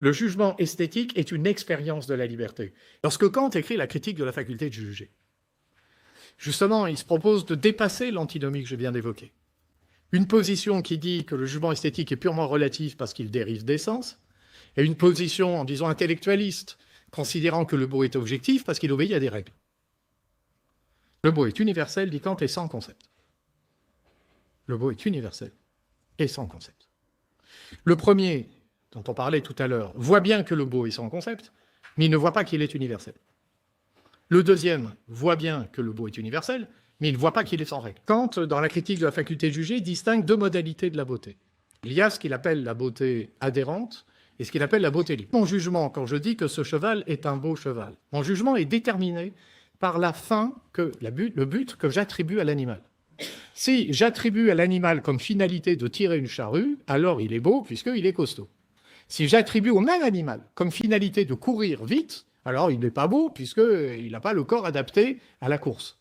Le jugement esthétique est une expérience de la liberté. Lorsque Kant écrit la critique de la faculté de juger, justement, il se propose de dépasser l'antinomie que je viens d'évoquer. Une position qui dit que le jugement esthétique est purement relatif parce qu'il dérive des sens, et une position, en disant intellectualiste, considérant que le beau est objectif parce qu'il obéit à des règles. Le beau est universel, dit Kant, et sans concept. Le beau est universel et sans concept. Le premier, dont on parlait tout à l'heure, voit bien que le beau est sans concept, mais il ne voit pas qu'il est universel. Le deuxième voit bien que le beau est universel, mais il ne voit pas qu'il est sans règle. Kant, dans la critique de la faculté de juger, distingue deux modalités de la beauté. Il y a ce qu'il appelle la beauté adhérente et ce qu'il appelle la beauté libre. Mon jugement, quand je dis que ce cheval est un beau cheval, mon jugement est déterminé par la fin, le but que j'attribue à l'animal. Si j'attribue à l'animal comme finalité de tirer une charrue, alors il est beau puisqu'il est costaud. Si j'attribue au même animal comme finalité de courir vite, alors il n'est pas beau puisqu'il n'a pas le corps adapté à la course.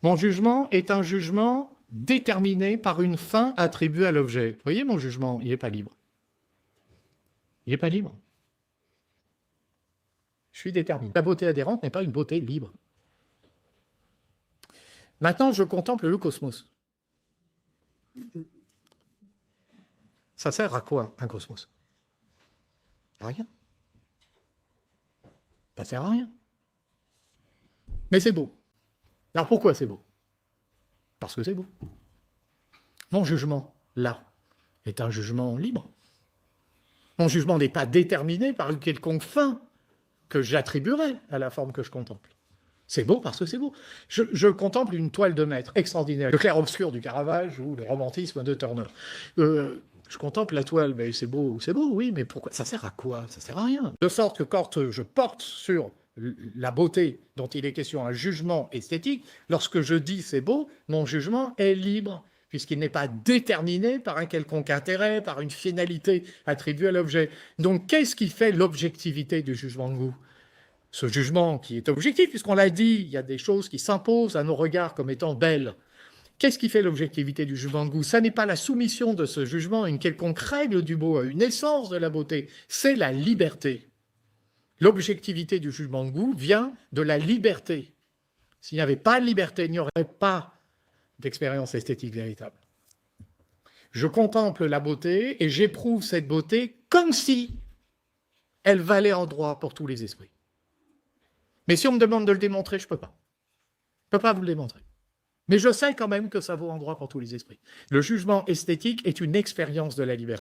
Mon jugement est un jugement déterminé par une fin attribuée à l'objet. Vous voyez, mon jugement, il n'est pas libre. Il n'est pas libre. Je suis déterminé. La beauté adhérente n'est pas une beauté libre. Maintenant, je contemple le cosmos. Ça sert à quoi, un cosmos? À rien. Ça sert à rien. Mais c'est beau. Alors pourquoi c'est beau? Parce que c'est beau. Mon jugement, là, est un jugement libre. Mon jugement n'est pas déterminé par une quelconque fin que j'attribuerai à la forme que je contemple. C'est beau parce que c'est beau. Je contemple une toile de maître extraordinaire, le clair-obscur du Caravage ou le romantisme de Turner. Je contemple la toile, mais c'est beau, oui, mais pourquoi? Ça sert à quoi? Ça sert à rien. De sorte que quand je porte sur la beauté dont il est question un jugement esthétique, lorsque je dis c'est beau, mon jugement est libre, puisqu'il n'est pas déterminé par un quelconque intérêt, par une finalité attribuée à l'objet. Donc qu'est-ce qui fait l'objectivité du jugement de goût? Ce jugement qui est objectif, puisqu'on l'a dit, il y a des choses qui s'imposent à nos regards comme étant belles. Qu'est-ce qui fait l'objectivité du jugement de goût? Ça n'est pas la soumission de ce jugement à une quelconque règle du beau, à une essence de la beauté, c'est la liberté. L'objectivité du jugement de goût vient de la liberté. S'il n'y avait pas de liberté, il n'y aurait pas d'expérience esthétique véritable. Je contemple la beauté et j'éprouve cette beauté comme si elle valait en droit pour tous les esprits. Mais si on me demande de le démontrer, je ne peux pas. Je ne peux pas vous le démontrer. Mais je sais quand même que ça vaut en droit pour tous les esprits. Le jugement esthétique est une expérience de la liberté.